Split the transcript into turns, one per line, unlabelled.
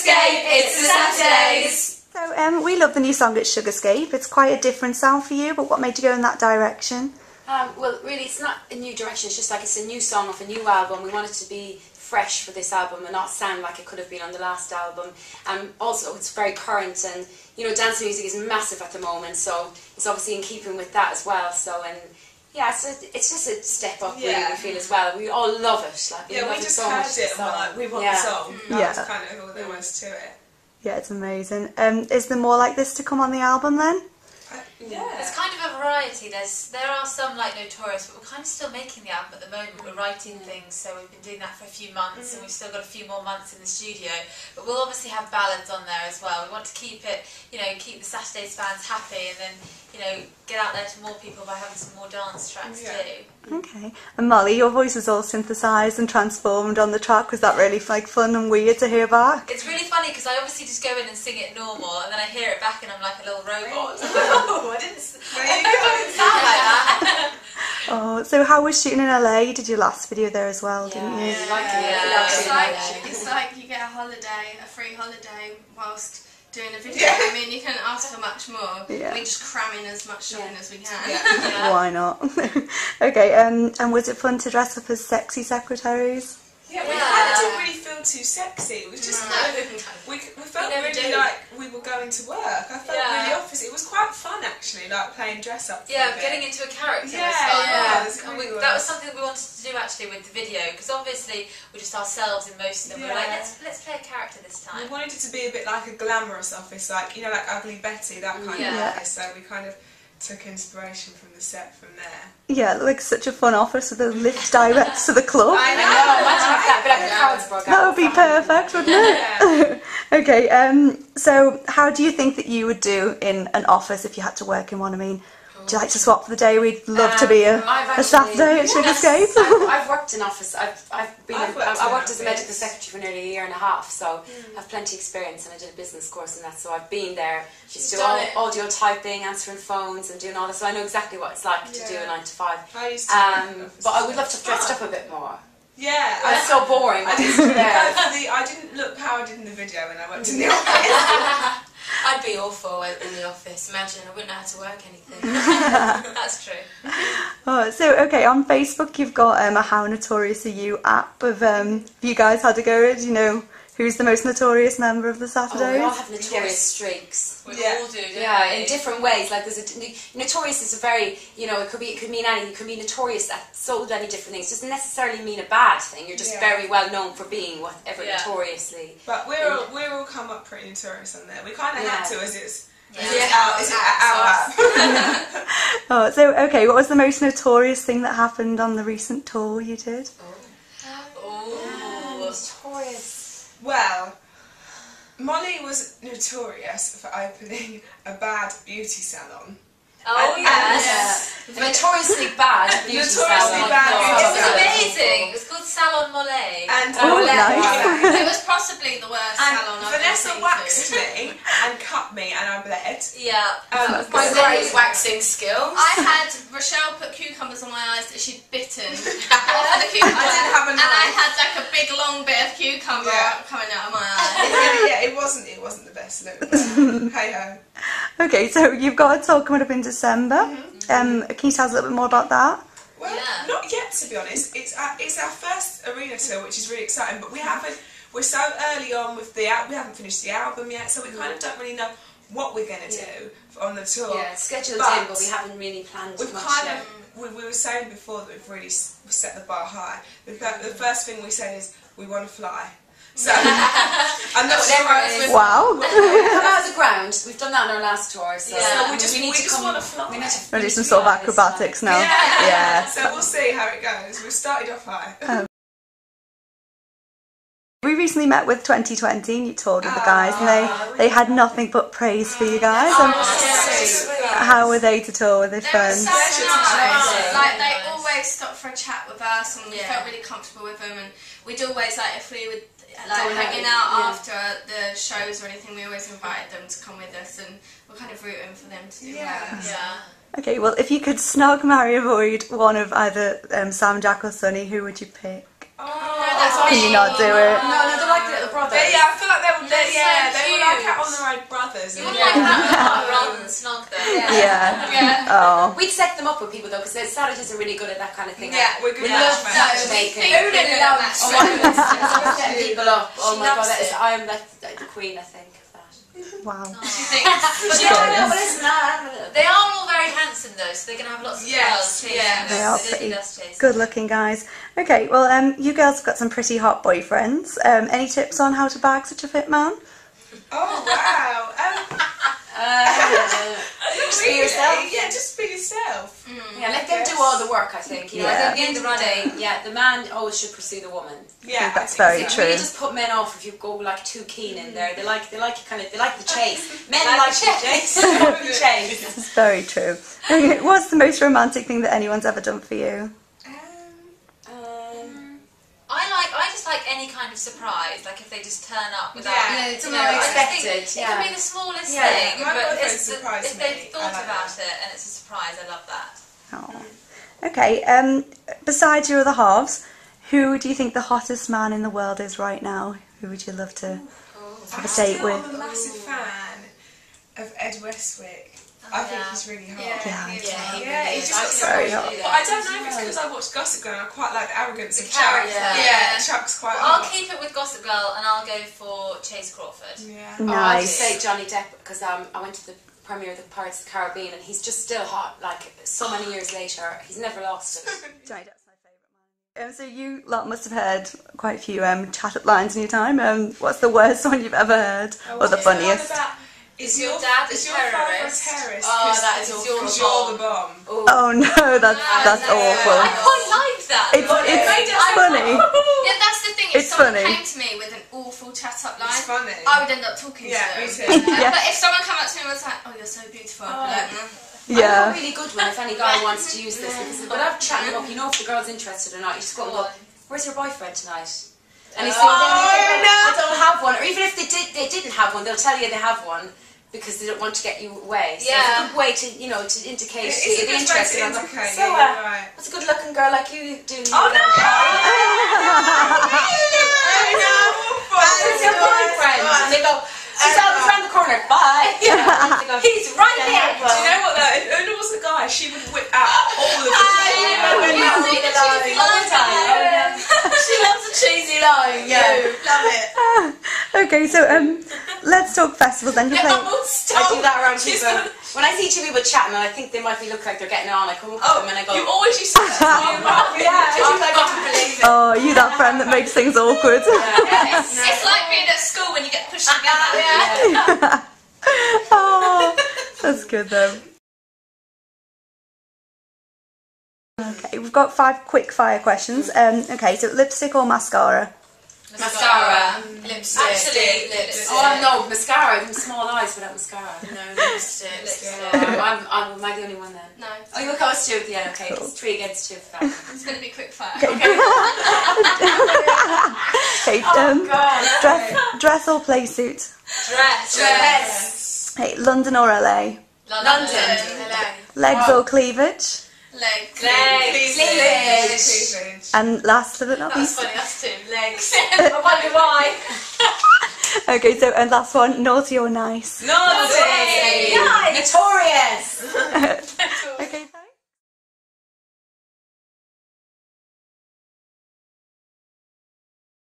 Sugarscape, it's the Saturdays!
So we love the new song, it's Sugarscape. It's quite a different sound for you, but what made you go in that direction?
Well, really, it's not a new direction, it's just like it's a new song off a new album. We want it to be fresh for this album and not sound like it could have been on the last album. Also, it's very current, and you know, dance music is massive at the moment, so it's obviously in keeping with that as well. So, and yeah, it's just a step up, really, we feel as well. We all love it. Like, we
just heard it and we're like, we want the song. That was kind of all there was to it.
Yeah, it's amazing. Is there more like this to come on the album then?
Yeah. It's kind of a variety. There are some like Notorious, but we're kind of still making the album at the moment. We're writing things, so we've been doing that for a few months, and we've still got a few more months in the studio. But we'll obviously have ballads on there as well. We want to keep it, you know, keep the Saturdays fans happy, and then, you know, get out there to more people by having some more dance tracks too.
Okay. And Molly, your voice was all synthesised and transformed on the track. Was that really like fun and weird to hear back?
It's really funny because I obviously just go in and sing it normal, and then I hear it back and I'm like a little robot. I didn't sound like that.
Oh, so how was shooting in LA? You did your last video there as well, didn't you?
It's like you get a holiday, a free holiday, whilst doing a video. I mean, you can't ask for much more. We just cram in as much shopping as we can.
Why not? Okay, and was it fun to dress up as sexy secretaries?
Yeah, we kind of didn't really feel too sexy. It was just we felt really like we were going to work. I felt really office. It was quite fun actually, like playing dress up.
Getting into a character. That was something that we wanted to do actually with the video, because obviously we're just ourselves in most of them. We're like, let's play a character this time.
We wanted it to be a bit like a glamorous office, like, you know, like Ugly Betty, that kind of office. So we kind of took inspiration from the set from there.
Yeah, it looks like such a fun office with a lift direct to the club.
I know, imagine if that, but like a Carlsberg.
That would be perfect, wouldn't it? Okay, so how do you think that you would do in an office if you had to work in one? I mean, would you like to swap for the day? We'd love to be a Saturday at Sugarscape.
I've worked in office. I worked as a medical secretary for nearly a year and a half, so I have plenty of experience, and I did a business course in that, so I've been there just doing audio typing, answering phones and doing all this, so I know exactly what it's like to do a 9 to 5.
I used to
but I would love to have dressed up a bit more.
Yeah.
It's so boring.
I didn't look how I did in the video when I worked in the office.
I'd be awful in the office. Imagine, I wouldn't know how to work anything. That's true.
Oh, so okay, on Facebook you've got a How Notorious Are You app of you guys had to go, you know, who's the most notorious member of the Saturdays?
Oh, we all have notorious streaks.
We all do,
in different ways. Like there's notorious is a very, you know, it could mean anything. It could be notorious at so many different things. It doesn't necessarily mean a bad thing. You're just very well known for being whatever notoriously.
But we're all come up pretty notorious on there. We kind of had to, as it's our app.
Oh, so okay, what was the most notorious thing that happened on the recent tour you did?
Notorious.
Well, Molly was notorious for opening a bad beauty salon.
Oh, yes.
Notoriously bad beauty salon.
It was amazing. It was called Salon Mollet.
And
nice.
It was possibly the worst salon I've
Vanessa
ever been
waxed
to.
me and cut me and I bled.
Yeah.
My great waxing skills.
I had Rochelle put cucumbers on my eyes that she'd bitten off the cucumber.
I didn't have a knife.
And I had like a big long bit of cucumber coming out of my eye.
It wasn't the best look. Hey ho.
Okay, so you've got a tour coming up in December. Can you tell us a little bit more about that?
Well, not yet, to be honest. It's our first arena tour, which is really exciting. But we're so early on with we haven't finished the album yet, so we kind of don't really know what we're going to do on the tour.
Yeah, it's scheduled in, but we haven't really planned much yet.
We were saying before that we've really set the bar high. The first thing we said is we want to fly. So, I'm not sure.
Wow.
Come out of the ground. We've done that on our last tour. So,
so we just want to fly.
We
We'll do some sort of acrobatics now.
Yeah. So we'll see how it goes. We've started off high.
We recently met with 2020 and you toured with the guys, and they had nothing but praise for you guys. How were they to tour? Were they fun?
So nice. Like they always stopped for a chat with us, and we felt really comfortable with them. And we'd always, like, if we would like hanging out after the shows or anything, we always invited them to come with us, and we're kind of rooting for them to do that.
Okay, well, if you could snog, marry, avoid one of either Sam, Jack or Sunny, who would you pick?
That's
Can you not do it?
No, they're like little brothers.
Yeah, I feel like they were.
They're so
They were like
cute.
out on their own brothers.
You would like that rather than snog them.
Yeah. Oh.
We'd set them up with people though, because Savages are really good at that kind of thing.
Yeah, we're good
we
at
love
matchmaking.
matchmaking.
loves
Setting people up. Oh my god, I'm the queen, I think, of that.
Wow.
But they are all very handsome though, so they're going to have lots of girls chasing them.
They are
So
pretty
dust chasing.
good looking guys. Okay, well, you girls have got some pretty hot boyfriends. Any tips on how to bag such a fit man?
Oh wow.
Just be yourself.
Yeah, just be yourself.
Yeah, let them do all the work, I think. You know,
Yeah.
at the end of the day, the man always should pursue the woman.
Yeah,
that's
I think
very
so.
true.
You just put men off if you go like too keen in there. They like the chase. Men like the chase. The chase.
This is very true. Okay, what's the most romantic thing that anyone's ever done for you?
I just like any kind of surprise, like if they just turn up without,
it's
you know, I just
unexpected.
think it can be the smallest
Yeah.
thing,
My
but
boyfriend
it's
surprised
if
me.
they've thought
I like
about
that.
it and it's a surprise, I love that.
Oh. Okay, besides your other halves, who do you think the hottest man in the world is right now? Who would you love to have a date with?
I'm a massive fan of Ed Westwick. I think he's really hot.
He's
he's just got
very
so
hot.
But I don't know if it's because I watched Gossip Girl and I quite like the arrogance of Chuck.
character.
Yeah, Chuck's quite
I'll
hot.
keep it with Gossip Girl and I'll go for Chase Crawford.
Yeah.
I'd
Nice.
say Johnny Depp, because I went to the premiere of the Pirates of the Caribbean and he's just still hot, like so many years later. He's never lost it.
Johnny Depp's my favourite man. So you lot must have heard quite a few chat-up lines in your time. What's the worst one you've ever heard? Or the funniest?
Is
your dad a
is your father a
terrorist?
terrorist?
Oh,
'Cause
that is
you're
awful.
the bomb.
Oh no, that's awful.
I quite like that.
It's funny.
Yeah, that's the thing. If
It's
someone
funny.
came to me with an awful chat-up line,
It's funny.
I would end up talking
Yeah,
to
me
them.
too.
Yeah.
But if someone came up to me and was like, "Oh, you're so beautiful," I'd be like, "No."
I'm
Yeah.
a really good one if any guy wants to use this, because without chatting them up, you know if the girl's interested or not. You just go and go, "Where's your boyfriend tonight?" And if they don't have one, or even if they didn't have one, they'll tell you they have one. Because they don't want to get you away. So it's a good way to, to indicate
It's
you're
a good
interested.
way to indicate,
So,
yeah, you're right.
what's a good looking girl like you doing?
Oh no!
Where's your boyfriend? And they go, she's around the corner, bye. He's right there.
Do you know what though? If Una was the guy, she would whip out all of the
She loves a cheesy line.
love it.
Okay, so let's talk festivals then. You play.
I do that around people. When I see two people chatting and I think they might look like they're getting on, I come up to them and I go,
You always used to say
I'm like, I can't believe it.
Oh, you that friend that makes things awkward.
It's like being at school when you get pushed together.
Oh, that's good though. Okay, we've got 5 quick fire questions. Okay, so lipstick or mascara?
Mascara.
Lipstick.
Actually, lipstick.
Oh no, mascara. Them small eyes without mascara.
No, lipstick.
Am I the only one then?
No.
Oh, you're close to it. Yeah, okay.
Cool.
It's 3 against 2 for that.
It's going to be quick fire.
Okay,
God.
dress or play suit?
Dress.
Hey, London or LA?
London.
Legs or cleavage?
Legs.
Legs.
And last but not least.
Funny, that's 2 legs.
I wonder why.
Okay, so and last one, naughty or nice?
Naughty. Notorious.
Okay.